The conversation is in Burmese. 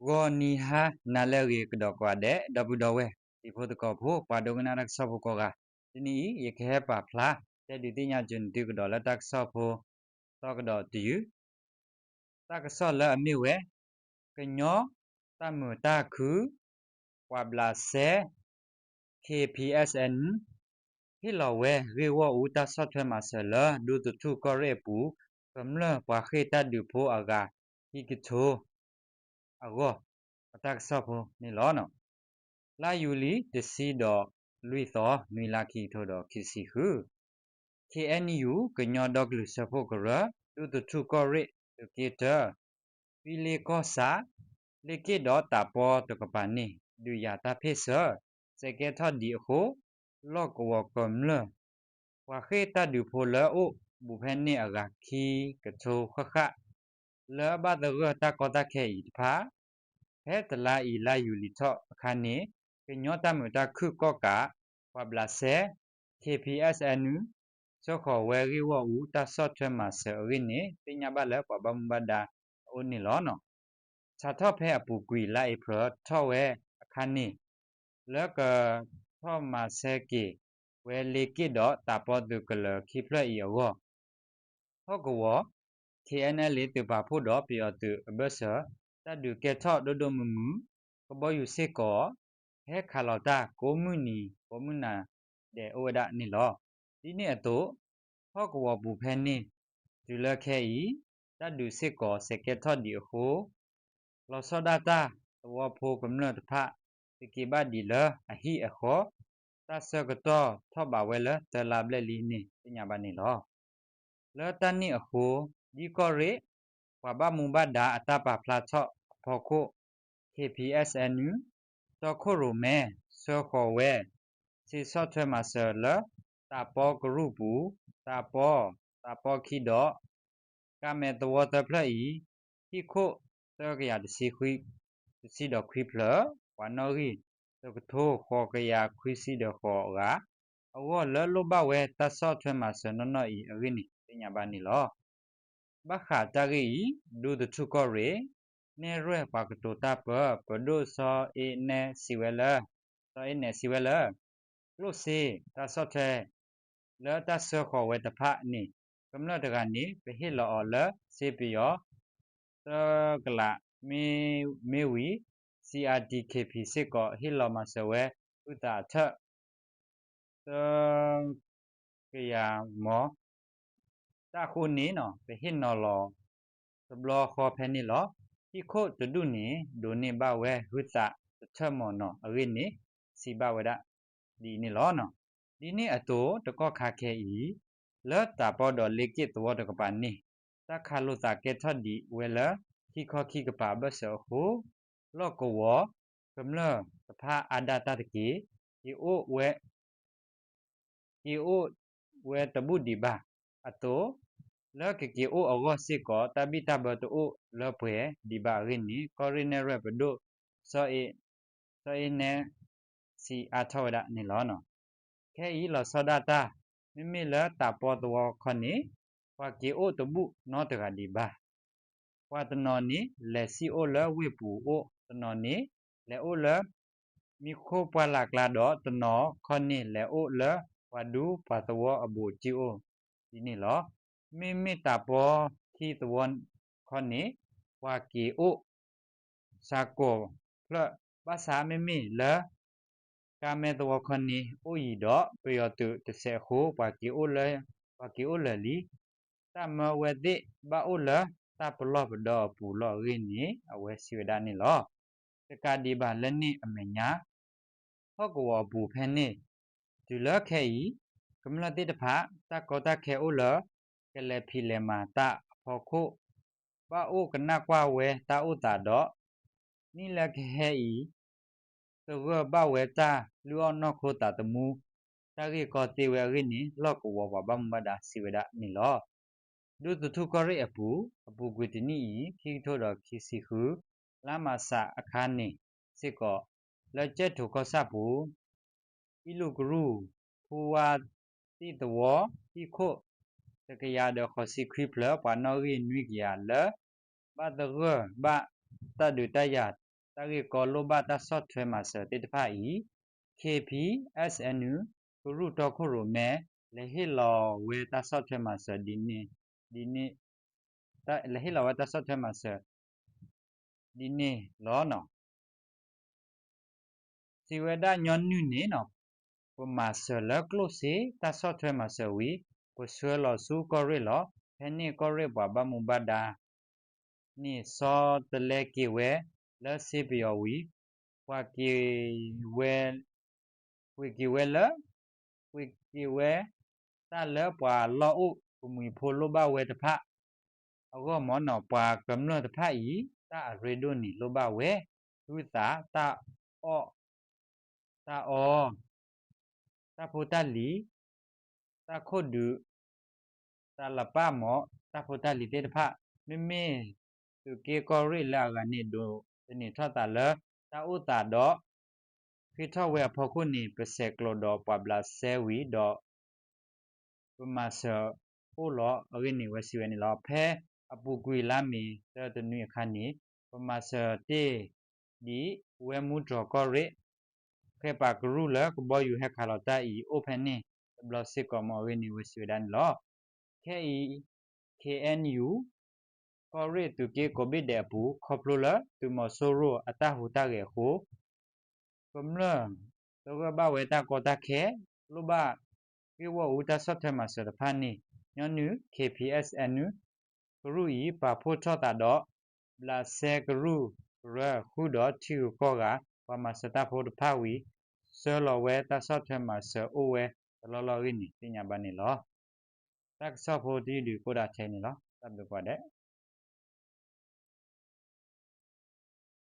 Goniha naleri kedokade dabudawe di fotokopo padongana rak sopo koga ini yekhe pa phla te di tinya jun di kedola tak sopo to kedo tiu tak so la amiwe kenyo tamu taku wablase KPSN hilawe rewo uta software masala du tu kore pu kamla pa kheta du pho aga hikitho ago tak sopo ni lono la yuli de si do lui tho nui la ki tho do kisi hu KNU kenyo dog lu sopo kora du tu kore kita pile kosa leke do tapo to kapani du ya ta phesa seke tho di ho lok wo kamla wa kheta du pho la o bu phe ni aga khi katho khakha la ba de ta ko ta khe i pha he tala i la yu li tho khane kenyo ta mu ta khu ko ka wa bla se KPSNU so kho we ri wo u ta software ma se ri ni tinya ba la pa ba ba da o ni lo no cha tho phe apu gwi la i pro tho we khane la ka tho ma se ke we le ki do ta po du ka la khi phla i wo ho ko wo KNL တပါဖို့တော့ပြောသူအဘဆာတဒုကေထောဒဒမမူကဘောယူစေကောဟဲခါလောတာကိုမှုနီကိုမှုနာတဲ့ဩဝဒနိလောဒီနေ့အတော့ဟောကဝဘူဖဲနေဒူလခဲဤတဒုစေကောစကေထောဒီဟိုလောစောဒတာသောဖိုကမ္လတဖစကေဘဒီလအဟိအခောတဆကတောထောပါဝဲလတလာဘလက်လီနေပညာပါနေလောလောတနိအခောဒီကောရေဝဘမူဘဒါအတပဖလာချော့ဖောခု KPSNU တော့ခုရုမဲဆောခေါ်ဝဲစီဆော့ထွဲမှာဆလတာပေါ်ဂရုပူတာပေါ်ခိတော့ကမဲတော်တဖလိုက်ခိခုသောကရတစီခွိတစီတော့ခွိဖလဝါနော်ရီသကထိုးခေါ်ကရခွိစီတော့ခေါ်ကအဝလလဘဝဲတဆော့ထွဲမှာဆနော်နော်ဤအရင်းနိပညာပါနေလောဘခါတရီဒုတထုကောရေနေရဲပါကတိုတာပပဒုစောအေနေစီဝဲလာစောအေနေစီဝဲလာလို့စေတဆော့ထဲလောတဆောခေါ်ဝဲတဖနိကမ္လတကနေပဟိလောလစေပယောသကလာမေဝီ CRDKP စစ်ကောဟိလောမဆဝဲဥတာထသကရမောတာခုနေနော်ပဟိနော်လောသဘလခေါ်ဖဲနေလောဒီခုတဒုနေဒိုနေဘဝဲဝိတာထမောနော်အရင်းနေစီဘဝဒဒီနေလောနော်ဒီနေအတူတကောခါခဲဤလောတာပေါ်တော်လေကိတောတကပန်နေတခါလို့တာကေထဒီဝဲလာခိခောခိကပါဘဆောဟုလောကဝကမ္လတဖာအဒတာတကေဒီအိုဝဲတပုဒီဘာအတူလောကကေအိုအောစစ်ကောတပိတဘတူလောပွဲဒီဘာရင်းနီကောရင်းနေရပဒုစောအေနေစီအထောဒနေလောနော်ခဲဤလောစောဒတာမိမိလတာပေါ်တော်ခနိဝါကေအိုတပုနောတကဒီဘာဝါတနောနိလက်စီအိုလဝေပူအိုတနောနိလေအိုလမိခိုပွာလာကလာတော့တနောခနိလေအိုလဝဒူပါတဝအဘူချီအိုဒီနေလောမိမိတာပေါ်ခိတဝန်ခနိဝါကေအိုစာကောဖလဘာသာမိမိလကာမေတဝခနိအိုဤတော့ပယောတုတဆေခုဝါကေအိုလလီတမဝတိဘာအိုလတပလောပဒောပူလောရင်းနီအဝဲစီဝဒနိလောတကဒီဘာလနိအမညာဟောကောဘူဖဲနေဒီလခဲဤကမ္လတိတဖာတကောတခဲအိုလကလေဖီလေမာတဖောခုဘာအိုကနကွာဝဲတာဥတာတော့နိလခဲဤသရဘဝဲတာလူအောင်နခိုတာတမူတရီကောတေဝဲရင်းနီလောကဝဘဘမ္မဒါစီဝဒနိလောဒုတထုကရိအပူဂွေတနီခိထိုတော်ခိစီခုလာမဆာအခါနေစစ်ကောလက်ကျက်ထုကောဆပူဣလုဂရုဖူဝါတိတဝတိခုတကရဒခစီခိဖလပနော်ရီနွိကရလဘတ်ရဘတဒုတယ တာရီကောလိုဘာတာဆော့ထွဲမှာစတေတဖာဤ KPSNU ကရုတော်ခုရမဲလေဟီလောဝေတာဆော့ထွဲမှာစဒီနေ့တာလေဟီလောဝေတာဆော့ထွဲမှာစဒီနေ့လောနော်စီဝဒညွန်နုနေနော်ပမာဆလကလုစီတာဆော့ထွဲမှာစဝီပဆွဲလောဆူကောရီလောဖဲနေကောရီဘာဘမူဘဒါနိစောတလေကီဝဲလက်စီပယောဝီဝါကီဝဲဝီကီဝဲလဝီကီဝဲတာလဲပွာလောဥပမီဖိုလိုဘဝဲတဖာအောမောနော်ပွာကမ္လတဖာဤတာရေဒိုနီလိုဘဝဲဝီတာတာအောတာအောတာဖိုတာလီတာခိုဒူတာလပမောတာဖိုတာလီတေတဖာမေသူကေကောရီလာကနေဒိုနေထတာလတာဥတာတော့ခိထဝဲဖခုနီပစက်ကလိုတော့ပဘလာဆဲဝီတော့ပမာဆာအိုလောအရင်းနေဝစီဝဲနေလောဖဲအပူကွေလာမီတနွေခါနေပမာဆာတေဒီဝဲမှုတော့ကောရီခေပါကရူလာကဘောယူဟက်ခါလောတာဤအိုဖဲနေဘလစစ်ကောမောရင်းနေဝစီဝဲဒန်လောခဲဤ KNU ကောရီတူကေကိုဘိဒေပူခေါပလိုလာတူမဆိုရိုအတဟူတာကေဟုကမ္လတော့ဘဝေတာကောတာခဲလူဘကေဝဝူတာဆော့ထဲမှာစတဖာနီညနု KPSNU ကရူဤပါဖို့ထောတာတော့ဘလာဆဲကရူရခုတော့ချီကောကပမာစတာဖို့တဖာဝီဆဲလောဝဲတာဆော့ထဲမှာဆအိုဝဲလောလောရင်းနေပညာပါနေလောတက်ဆော့ဖို့ဒီကိုဒါထဲနေလောတပ်တော့တဲ့